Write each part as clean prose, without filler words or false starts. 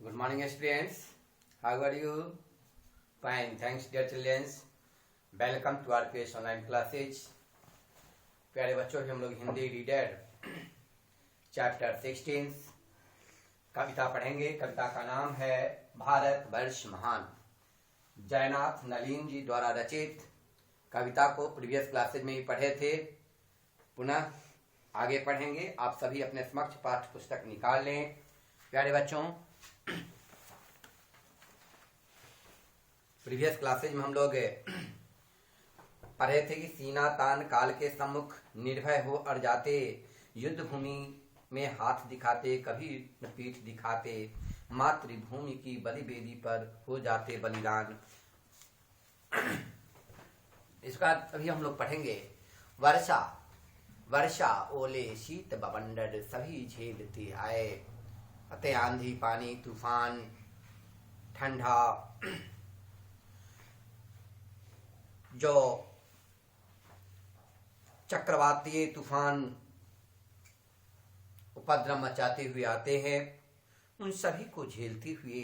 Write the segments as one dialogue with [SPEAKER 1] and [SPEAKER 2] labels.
[SPEAKER 1] Good morning, students. How are you? Fine. Thanks, dear children. Welcome to our PH online classes. प्यारे बच्चों, हम लोग Hindi reader chapter 16 कविता पढ़ेंगे। कविता का नाम है भारत वर्ष महान। जयनाथ नलिन जी द्वारा रचित कविता को प्रीवियस क्लासेज में ही पढ़े थे, पुनः आगे पढ़ेंगे। आप सभी अपने समक्ष पाठ्य पुस्तक निकाल लें। प्यारे बच्चों, प्रीवियस क्लासेज में हम लोग पढ़े थे कि सीना तान काल के सम्मुख निर्भय हो अड़ जाते, युद्ध भूमि में हाथ दिखाते, कभी पीठ दिखाते, मातृभूमि की बलि बेदी पर हो जाते बलिदान। इसका अभी हम लोग पढ़ेंगे। वर्षा वर्षा ओले शीत बवंडर सभी झेलते आए, अते आंधी पानी तूफान ठंडा जो चक्रवातीय तूफान उपद्रव मचाते हुए आते हैं, उन सभी को झेलते हुए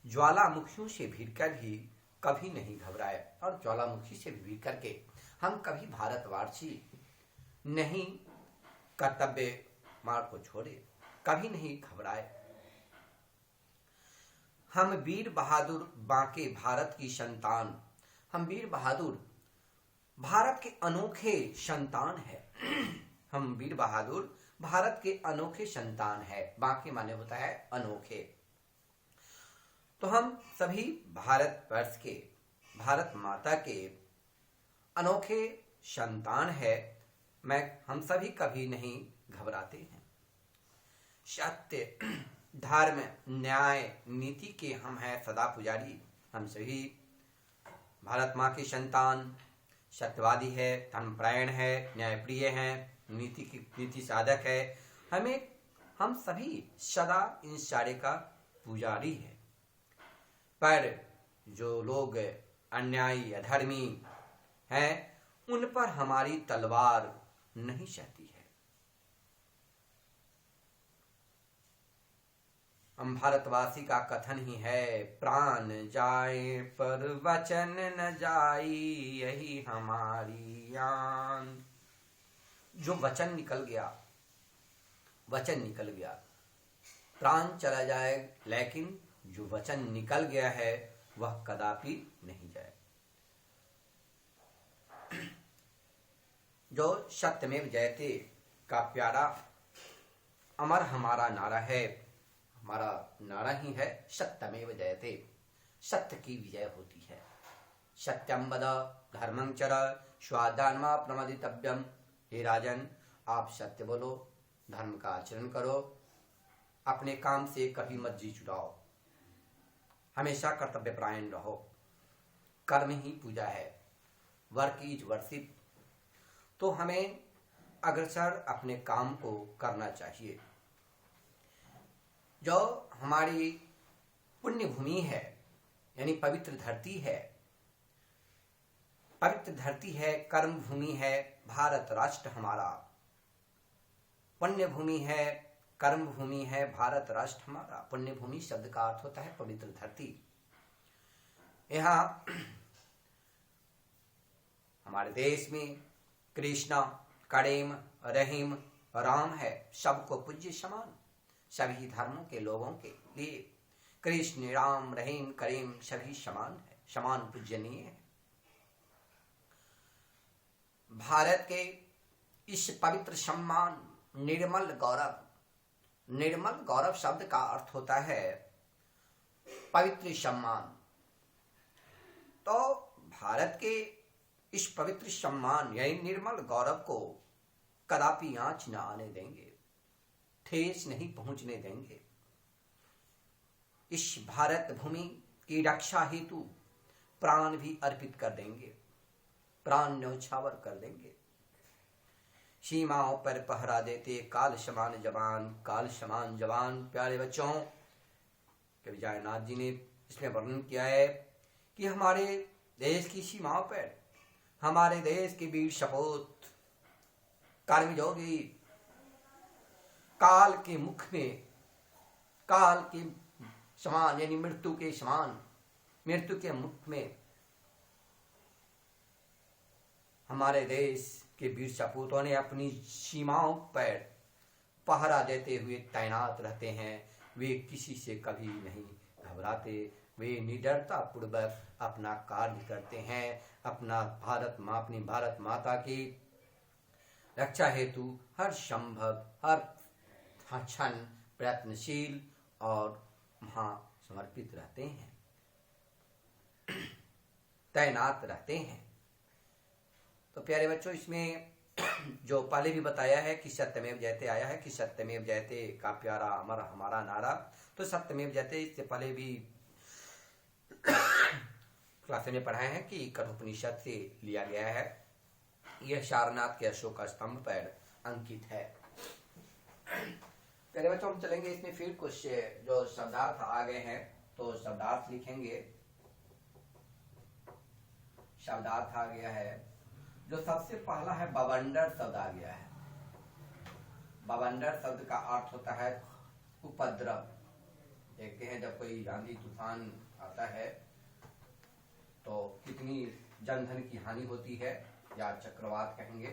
[SPEAKER 1] ज्वालामुखियों से भिड़कर भी कभी नहीं घबराए। और ज्वालामुखी से भिड़ करके हम कभी भारतवासी नहीं कर्तव्य मार्ग को छोड़े, कभी नहीं घबराए। हम वीर बहादुर बांके भारत की संतान, हम वीर बहादुर भारत के अनोखे संतान है। हम वीर बहादुर भारत के अनोखे संतान है। बांके माने होता है अनोखे। तो हम सभी भारत वर्ष के, भारत माता के अनोखे संतान है। हम सभी कभी नहीं घबराते हैं। सत्य धर्म न्याय नीति के हम हैं सदा पुजारी। हम सभी भारत माँ की संतान, सत्यवादी है, धर्मपरायण है, न्यायप्रिय है, नीति साधक है। हम सभी सदा इन सारे का पुजारी है। पर जो लोग अन्यायी अधर्मी हैं, उन पर हमारी तलवार नहीं सहती है। हम भारतवासी का कथन ही है, प्राण जाए पर वचन न जाई, यही हमारी आन। जो वचन निकल गया, वचन निकल गया, प्राण चला जाए, लेकिन जो वचन निकल गया है वह कदापि नहीं जाए। जो सत्यमेव जयते का प्यारा अमर हमारा नारा है। हमारा नारा ही है सत्यमेव जयते, सत्य की विजय होती है। सत्यम वद धर्मं चर स्वादान्मा प्रमदितव्यम। हे राजन, आप सत्य बोलो, धर्म का आचरण करो, अपने काम से कभी मत जी चुराओ, हमेशा कर्तव्यपरायण रहो। कर्म ही पूजा है, वर्क इज वर्शिप। तो हमें अग्रसर अपने काम को करना चाहिए। जो हमारी पुण्य भूमि है, यानी पवित्र धरती है, पवित्र धरती है, कर्म भूमि है, भारत राष्ट्र हमारा पुण्य भूमि है, कर्म भूमि है, भारत राष्ट्र हमारा। पुण्य भूमि शब्द का अर्थ होता है पवित्र धरती। यहाँ हमारे देश में कृष्ण, करीम, रहीम, राम है, सबको पूज्य समान। सभी धर्मों के लोगों के लिए कृष्ण, राम, रहीम, करीम सभी समान है, समान पूजनीय है। भारत के इस पवित्र सम्मान, निर्मल गौरव, निर्मल गौरव शब्द का अर्थ होता है पवित्र सम्मान। तो भारत के इस पवित्र सम्मान यानी निर्मल गौरव को कदापि आंच न आने देंगे, ठेस नहीं पहुंचने देंगे। इस भारत भूमि की रक्षा हेतु प्राण भी अर्पित कर देंगे, प्राण न्यौछावर कर देंगे। सीमाओं पर पहरा देते काल समान जवान, काल समान जवान। प्यारे बच्चों, कवि जयनाथ जी ने इसमें वर्णन किया है कि हमारे देश की सीमाओं पर हमारे देश के वीर सपूत कर्मयोगी काल के मुख में, काल के समान यानी मृत्यु के समान, मृत्यु के मुख में हमारे देश के वीर सपूतों ने अपनी सीमाओं पर पहरा देते हुए तैनात रहते हैं। वे किसी से कभी नहीं घबराते, वे निडरता पूर्वक अपना कार्य करते हैं। अपनी भारत माता की रक्षा हेतु हर संभव हर क्षण प्रयत्नशील और समर्पित रहते हैं, तैनात रहते हैं। तो प्यारे बच्चों, इसमें जो पहले भी बताया है कि सत्यमेव जयते आया है, कि सत्यमेव जयते का प्यारा अमर हमारा नारा। तो सत्यमेव जयते इससे पहले भी क्लास में पढ़ाए हैं कि कठोपनिषद से लिया गया है। यह सारनाथ के अशोक स्तंभ पर अंकित है। प्यारे बच्चों, हम चलेंगे इसमें फिर कुछ जो शब्दार्थ आ गए हैं, तो शब्दार्थ लिखेंगे। शब्दार्थ आ गया है। जो सबसे पहला है बवंडर शब्द आ गया है। बवंडर शब्द का अर्थ होता है उपद्रव। देखते हैं जब कोई आंधी तूफान आता है तो कितनी जनधन की हानि होती है, या चक्रवात कहेंगे।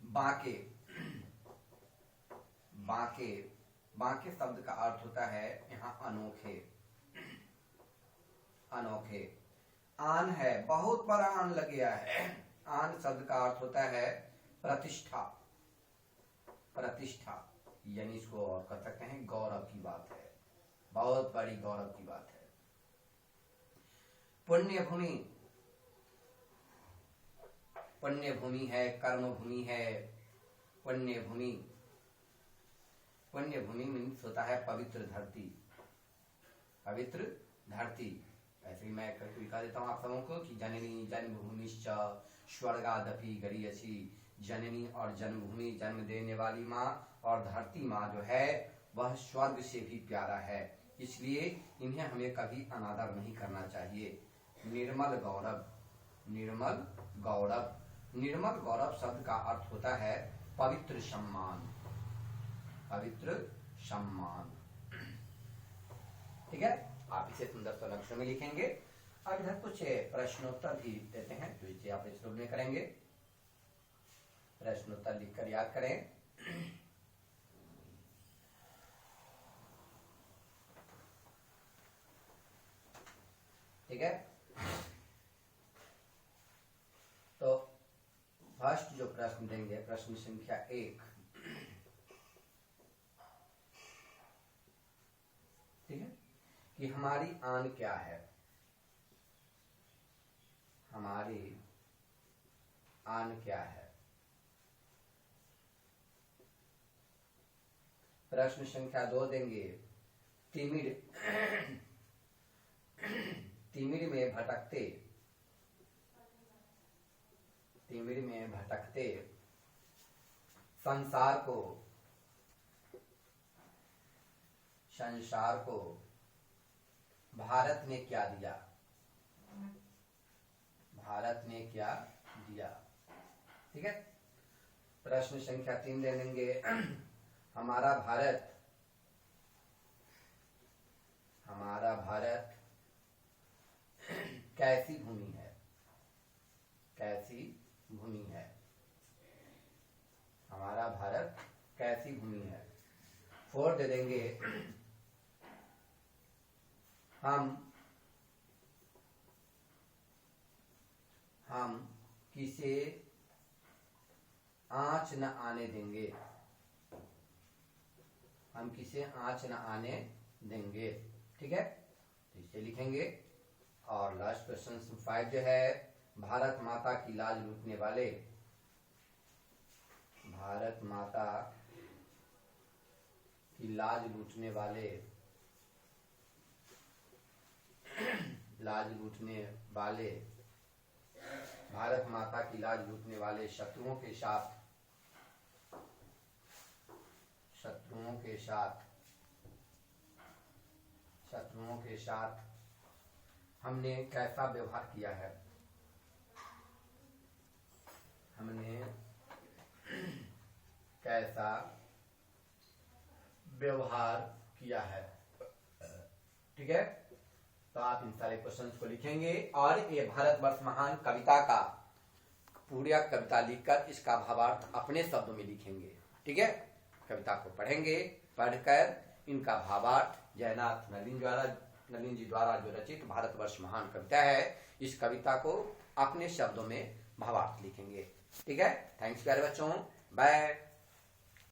[SPEAKER 1] बांके, बांके, बांके शब्द का अर्थ होता है यहाँ अनोखे, अनोखे। आन है, बहुत बड़ा आन लग गया है। आन शब्द का अर्थ होता है प्रतिष्ठा, प्रतिष्ठा, यानी इसको और कह सकते हैं गौरव की बात है, बहुत बड़ी गौरव की बात है। पुण्य भूमि, पुण्य भूमि है, कर्म भूमि है। पुण्य भूमि, पुण्य भूमि मीन्स होता है पवित्र धरती, पवित्र धरती। ऐसे ही मैं लिखा देता हूँ आप सबों को कि जननी जन्मभूमिश्च स्वर्गादपि गरीयसी। जननी और जन्मभूमि, जन्म देने वाली माँ, और धरती माँ जो है वह स्वर्ग से भी प्यारा है, इसलिए इन्हें हमें कभी अनादर नहीं करना चाहिए। निर्मल गौरव, निर्मल गौरव, निर्मल गौरव शब्द का अर्थ होता है पवित्र सम्मान, पवित्र सम्मान। ठीक है, आप इसे सुंदर सा अक्षरों में लिखेंगे। अब इधर कुछ प्रश्नोत्तर भी देते हैं, तो इसे आप इस रूप में करेंगे। प्रश्नोत्तर लिखकर याद करें। ठीक है, तो फर्स्ट जो प्रश्न देंगे, प्रश्न संख्या 1। ठीक है, कि हमारी आन क्या है, हमारी आन क्या है। प्रश्न संख्या 2 देंगे, तिमिर, तिमिर में भटकते, तिमिर में भटकते संसार को, संसार को भारत ने क्या दिया, भारत ने क्या दिया। ठीक है, प्रश्न संख्या 3 दे देंगे, हमारा भारत, हमारा भारत कैसी भूमि है, कैसी भूमि है, हमारा भारत कैसी भूमि है। 4 दे देंगे, हम किसे आंच न आने देंगे, हम किसे आंच न आने देंगे। ठीक है, तो इसे लिखेंगे। और लास्ट क्वेश्चन 5 जो है, भारत माता की लाज लूटने वाले, भारत माता की लाज लूटने वाले, लाज लूटने वाले, भारत माता की लाज लूटने वाले शत्रुओं के साथ, शत्रुओं के साथ, शत्रुओं के साथ हमने कैसा व्यवहार किया है, हमने कैसा व्यवहार किया है। ठीक है, तो आप इन सारे क्वेश्चंस को लिखेंगे और ये भारतवर्ष महान कविता का पूरी कविता लिखकर इसका भावार्थ अपने शब्दों में लिखेंगे। ठीक है, कविता को पढ़ेंगे, पढ़कर इनका भावार्थ जयनाथ नलिन जी द्वारा जो रचित भारतवर्ष महान कविता है, इस कविता को अपने शब्दों में भावार्थ लिखेंगे। ठीक है, थैंक्स प्यारे बच्चों, बाय।